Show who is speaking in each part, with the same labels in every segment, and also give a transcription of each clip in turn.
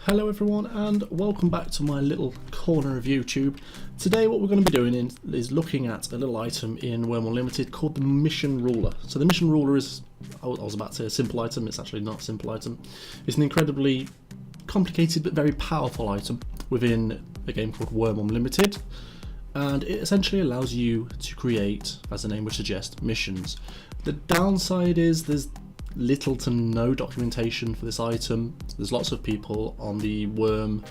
Speaker 1: Hello everyone and welcome back to my little corner of YouTube. Today what we're going to be doing is looking at a little item in Wurm Unlimited called the Mission Ruler. So the Mission Ruler is, I was about to say a simple item, it's actually not a simple item. It's an incredibly complicated but very powerful item within a game called Wurm Unlimited. And it essentially allows you to create, as the name would suggest, missions. The downside is there's little to no documentation for this item. There's lots of people on the Wurm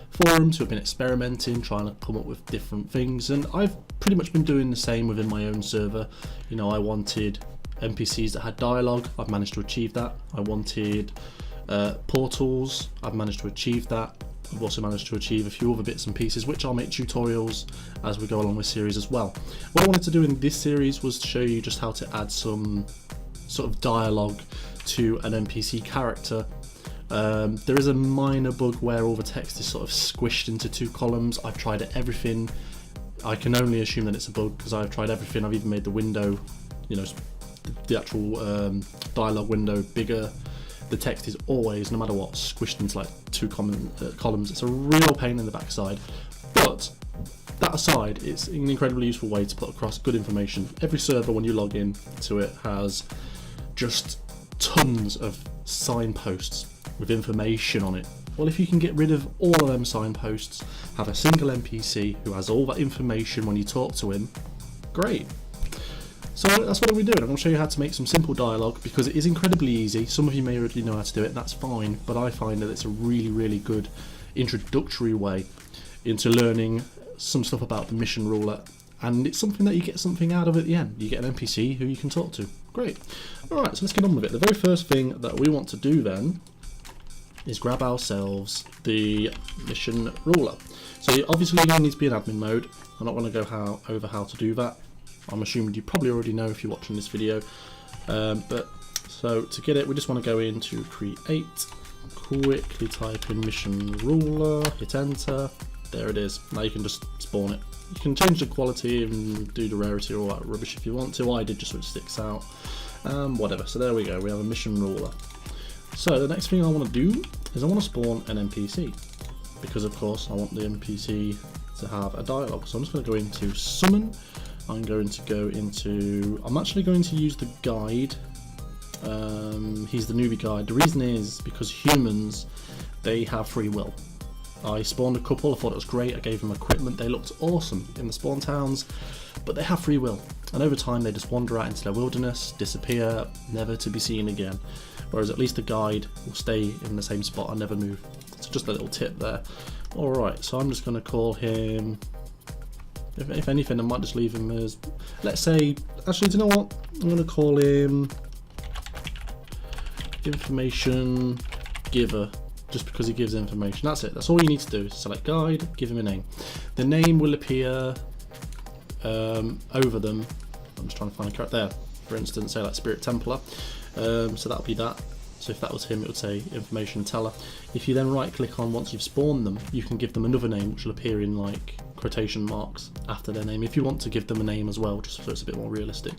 Speaker 1: forums who have been experimenting, trying to come up with different things, and I've pretty much been doing the same within my own server. You know, I wanted NPCs that had dialogue, I've managed to achieve that. I wanted portals, I've managed to achieve that. I've also managed to achieve a few other bits and pieces, which I'll make tutorials as we go along this series as well. What I wanted to do in this series was to show you just how to add some sort of dialogue to an NPC character. There is a minor bug where all the text is sort of squished into two columns. I've tried everything. I can only assume that it's a bug because I've tried everything. I've even made the window, you know, the actual dialogue window bigger. The text is always, no matter what, squished into like two columns. It's a real pain in the backside, but that aside, it's an incredibly useful way to put across good information. Every server, when you log in to it, has just tons of signposts with information on it. Well, if you can get rid of all of them signposts, have a single NPC who has all that information when you talk to him, great. So that's what we're doing. I'm going to show you how to make some simple dialogue because it is incredibly easy. Some of you may already know how to do it, and that's fine, but I find that it's a really good introductory way into learning some stuff about the Mission Ruler, and it's something that you get something out of at the end. You get an NPC who you can talk to. Great. Alright, so let's get on with it. The very first thing that we want to do then is grab ourselves the Mission Ruler. So obviously you need to be in admin mode. I'm not going to go over how to do that. I'm assuming you probably already know if you're watching this video. But so to get it, we just want to go into create, quickly type in Mission Ruler, hit enter. There it is. Now you can just spawn it. You can change the quality and do the rarity or all that rubbish if you want to. I did just so it sticks out. Whatever. So there we go. We have a Mission Ruler. So the next thing I want to do is I want to spawn an NPC because of course I want the NPC to have a dialogue. So I'm just going to go into summon. I'm going to go into. I'm actually going to use the guide. He's the newbie guide. The reason is because humans, they have free will. I spawned a couple, I thought it was great, I gave them equipment, they looked awesome in the spawn towns, but they have free will, and over time they just wander out into their wilderness, disappear, never to be seen again, whereas at least the guide will stay in the same spot and never move. So just a little tip there. Alright, so I'm just going to call him, if anything I might just leave him as, let's say, actually do you know what, I'm going to call him Information Giver. Just because he gives information. That's it. That's all you need to do. Select guide, give him a name. The name will appear over them. I'm just trying to find a character there. For instance, say like Spirit Templar. So that'll be that. So if that was him, it would say Information Teller. If you then right click on once you've spawned them, you can give them another name which will appear in like quotation marks after their name. If you want to give them a name as well, just so it's a bit more realistic.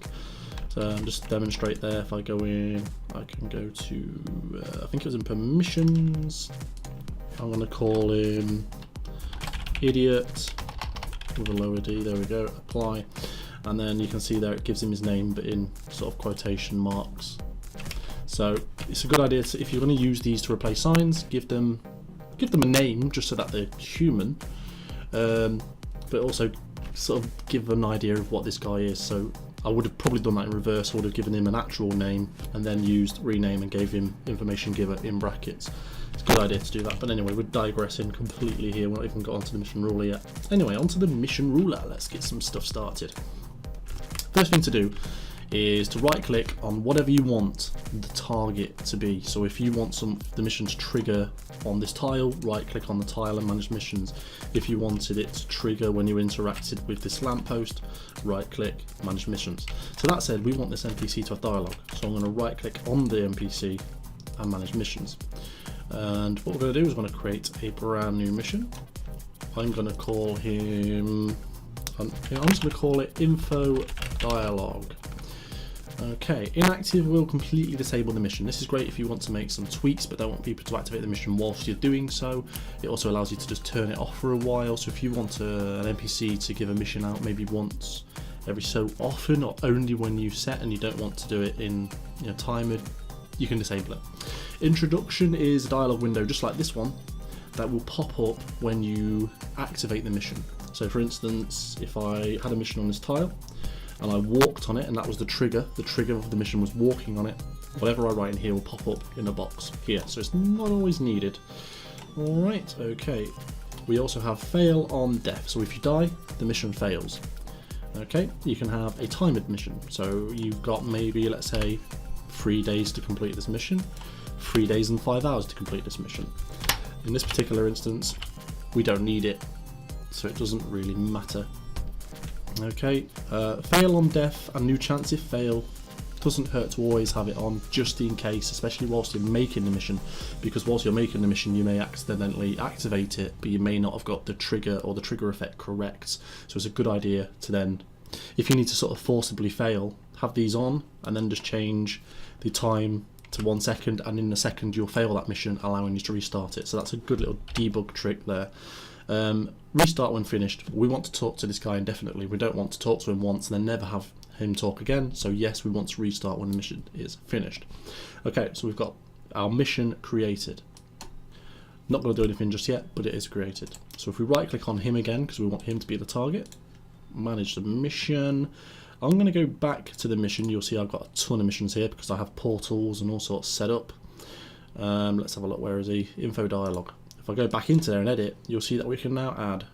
Speaker 1: So just demonstrate there. If I go in, I can go to, I think it was in permissions. I'm going to call him Idiot with a lower D. There we go. Apply, and then you can see there it gives him his name, but in sort of quotation marks. So it's a good idea to, if you're going to use these to replace signs, give them a name just so that they're human, but also sort of give an idea of what this guy is. So I would have probably done that in reverse. I would have given him an actual name and then used rename and gave him Information Giver in brackets. It's a good idea to do that. But anyway, we're digressing completely here. We're not even got onto the Mission Ruler yet. Anyway, onto the Mission Ruler. Let's get some stuff started. First thing to do is to right click on whatever you want the target to be. So if you want the mission to trigger on this tile, right click on the tile and manage missions. If you wanted it to trigger when you interacted with this lamppost, right click, manage missions. So that said, we want this NPC to have dialogue. So I'm going to right click on the NPC and manage missions. And what we're going to do is we're going to create a brand new mission. I'm going to call him, I'm just going to call it Info Dialogue. Okay, inactive will completely disable the mission. This is great if you want to make some tweaks but don't want people to activate the mission whilst you're doing so. It also allows you to just turn it off for a while, so if you want an NPC to give a mission out maybe once every so often or only when you set and you don't want to do it in timer, you can disable it. Introduction is a dialogue window just like this one that will pop up when you activate the mission. So for instance, if I had a mission on this tile and I walked on it and that was the trigger of the mission was walking on it, whatever I write in here will pop up in a box here, so it's not always needed. Alright, okay. We also have fail on death, so if you die, the mission fails. Okay, you can have a timed mission, so you've got maybe, let's say, 3 days to complete this mission, 3 days and 5 hours to complete this mission. In this particular instance, we don't need it, so it doesn't really matter. Okay, fail on death and new chance if fail. Doesn't hurt to always have it on just in case, especially whilst you're making the mission, because whilst you're making the mission you may accidentally activate it but you may not have got the trigger or the trigger effect correct, so it's a good idea to then, if you need to sort of forcibly fail, have these on and then just change the time to 1 second, and in a second you'll fail that mission, allowing you to restart it. So that's a good little debug trick there. Restart when finished. We want to talk to this guy indefinitely. We don't want to talk to him once and then never have him talk again. So yes, we want to restart when the mission is finished. Okay, so we've got our mission created. Not going to do anything just yet, but it is created. So if we right click on him again, because we want him to be the target, manage the mission. I'm going to go back to the mission. You'll see I've got a ton of missions here because I have portals and all sorts set up. Let's have a look. Where is he? Info dialogue. If I go back into there and edit, you'll see that we can now add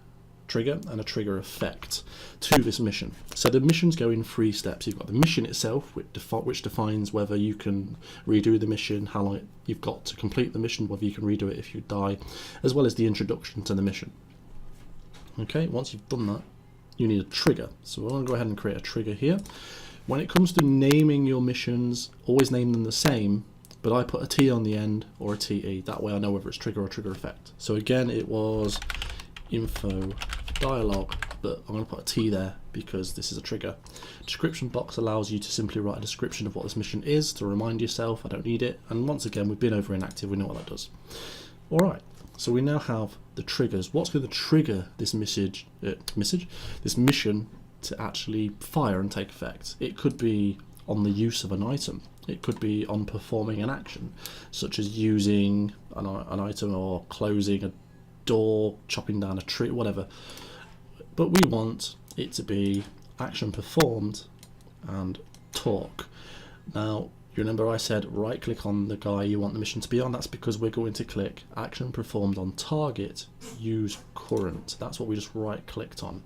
Speaker 1: trigger and a trigger effect to this mission. So the missions go in 3 steps. You've got the mission itself, which defines whether you can redo the mission, how long you've got to complete the mission, whether you can redo it if you die, as well as the introduction to the mission. Okay, once you've done that, you need a trigger. So we're going to go ahead and create a trigger here. When it comes to naming your missions, always name them the same, but I put a T on the end or a TE. That way I know whether it's trigger or trigger effect. So again, it was info dialogue, but I'm going to put a T there because this is a trigger. Description box allows you to simply write a description of what this mission is to remind yourself. I don't need it. And once again, we've been over inactive. We know what that does. All right. So we now have the triggers. What's going to trigger this this mission to actually fire and take effect? It could be on the use of an item. It could be on performing an action, such as using an item or closing a door, chopping down a tree, whatever. But we want it to be action performed and talk. Now, you remember I said right click on the guy you want the mission to be on. That's because we're going to click action performed on target, use current. That's what we just right clicked on.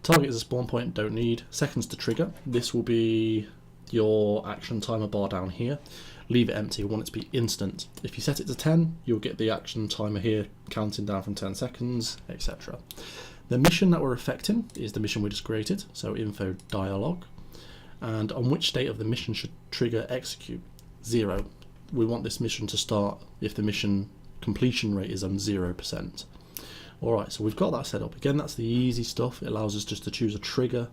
Speaker 1: Target is a spawn point, don't need. Seconds to trigger. This will be your action timer bar down here. Leave it empty, we want it to be instant. If you set it to 10, you'll get the action timer here counting down from 10 seconds, etc. The mission that we're affecting is the mission we just created, so info dialogue. And on which state of the mission should trigger execute? 0. We want this mission to start if the mission completion rate is on 0%. Alright, so we've got that set up. Again, that's the easy stuff. It allows us just to choose a trigger,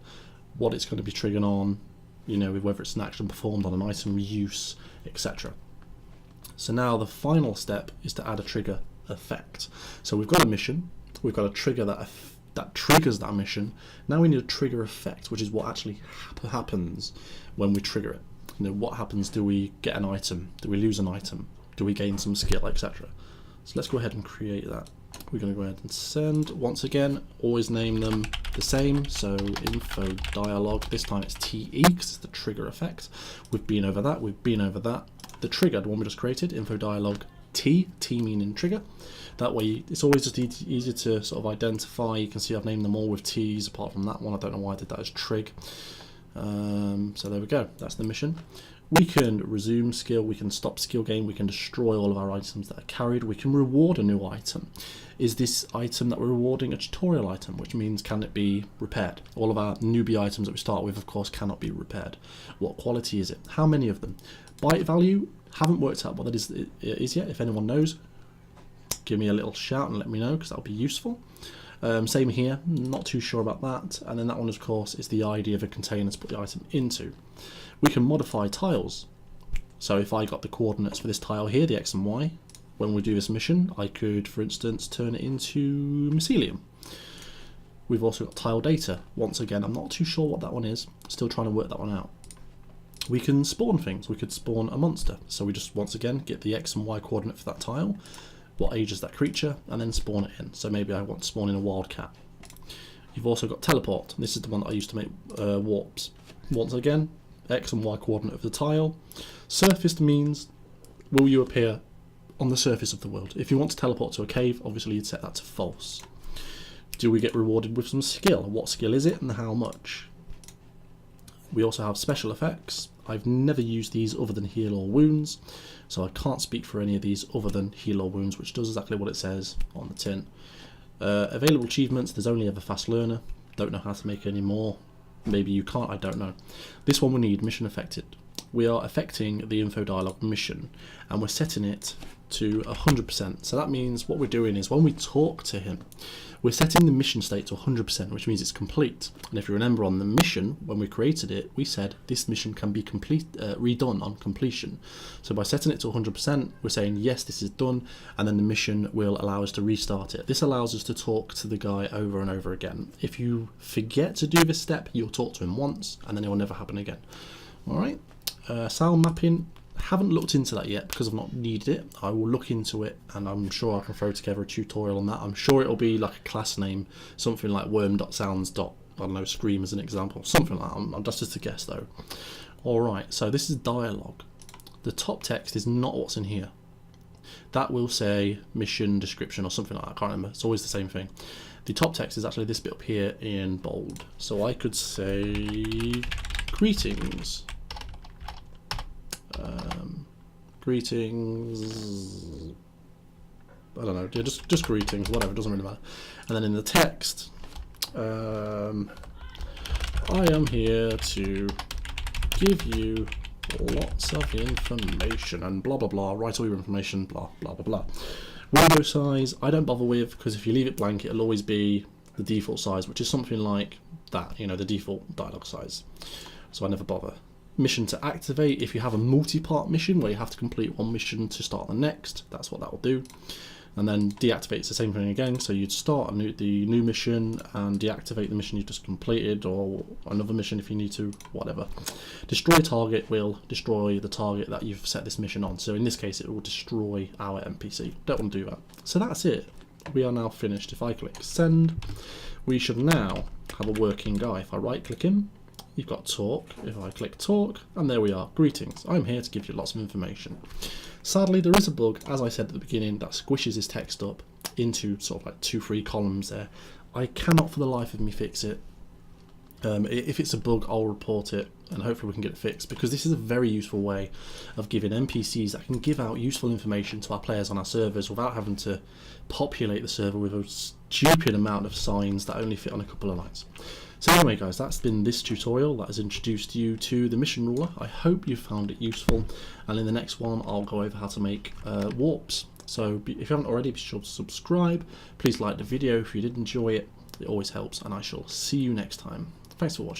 Speaker 1: what it's going to be triggered on, whether it's an action performed on an item use, etc. So now the final step is to add a trigger effect. So we've got a mission, we've got a trigger that triggers that mission. Now we need a trigger effect, which is what actually happens when we trigger it. What happens? Do we get an item? Do we lose an item? Do we gain some skill, etc.? So let's go ahead and create that. We're going to go ahead and send. Once again, always name them the same. So info dialogue. This time it's TE because it's the trigger effect. We've been over that. We've been over that. The trigger, the one we just created, info dialogue T meaning trigger. That way it's always just easier to sort of identify. You can see I've named them all with T's apart from that one. I don't know why I did that as trig. So there we go. That's the mission. We can resume skill, we can stop skill gain, we can destroy all of our items that are carried, we can reward a new item. Is this item that we're rewarding a tutorial item, which means can it be repaired? All of our newbie items that we start with, of course, cannot be repaired. What quality is it? How many of them? Byte value, haven't worked out what that is yet. If anyone knows, give me a little shout and let me know, because that'll be useful. Same here, not too sure about that. And then that one, of course, is the ID of a container to put the item into. We can modify tiles. So if I got the coordinates for this tile here, the X and Y, when we do this mission, I could, for instance, turn it into mycelium. We've also got tile data. Once again, I'm not too sure what that one is. Still trying to work that one out. We can spawn things. We could spawn a monster. So we just, once again, get the X and Y coordinate for that tile, what age is that creature, and then spawn it in. So maybe I want to spawn in a wildcat. You've also got teleport. This is the one that I used to make warps. Once again, X and Y coordinate of the tile. Surfaced means, will you appear on the surface of the world? If you want to teleport to a cave, obviously you'd set that to false. Do we get rewarded with some skill? What skill is it and how much? We also have special effects. I've never used these other than heal or wounds, so I can't speak for any of these other than heal or wounds, which does exactly what it says on the tin. Available achievements, there's only ever fast learner. Don't know how to make any more. Maybe you can't, I don't know. This one we need, mission affected. We are affecting the info dialogue mission, and we're setting it to 100%. So that means what we're doing is when we talk to him, we're setting the mission state to 100%, which means it's complete. And if you remember on the mission, when we created it, we said this mission can be redone on completion. So by setting it to 100%, we're saying, yes, this is done, and then the mission will allow us to restart it. This allows us to talk to the guy over and over again. If you forget to do this step, you'll talk to him once, and then it will never happen again. All right, sound mapping. Haven't looked into that yet because I've not needed it. I will look into it, and I'm sure I can throw together a tutorial on that. I'm sure it'll be like a class name, something like worm.sounds. I don't know, scream as an example, something like that. That's just a guess though. Alright, so this is dialogue. The top text is not what's in here. That will say mission description or something like that. I can't remember. It's always the same thing. The top text is actually this bit up here in bold. So I could say greetings. Greetings, I don't know, just greetings, whatever, doesn't really matter. And then in the text, I am here to give you lots of information and blah blah blah, write all your information, blah blah blah blah. Window size, I don't bother with, because if you leave it blank, it'll always be the default size, which is something like that, you know, the default dialogue size. So I never bother. Mission to activate, if you have a multi-part mission where you have to complete one mission to start the next, that's what that will do. And then deactivate, it's the same thing again, so you'd start the new mission and deactivate the mission you just completed, or another mission if you need to, whatever. Destroy target will destroy the target that you've set this mission on, so in this case it will destroy our NPC. Don't want to do that. So that's it, we are now finished. If I click send, we should now have a working guy. If I right click him, you've got talk. If I click talk, and there we are, greetings, I'm here to give you lots of information. Sadly, there is a bug, as I said at the beginning, that squishes his text up into sort of like 2-3 columns there. I cannot for the life of me fix it. If it's a bug, I'll report it, and hopefully we can get it fixed, because this is a very useful way of giving NPCs that can give out useful information to our players on our servers without having to populate the server with a stupid amount of signs that only fit on a couple of lines. So anyway guys, that's been this tutorial that has introduced you to the mission ruler. I hope you found it useful, and in the next one I'll go over how to make warps. So if you haven't already, be sure to subscribe. Please like the video if you did enjoy it. It always helps, and I shall see you next time. Thanks for watching.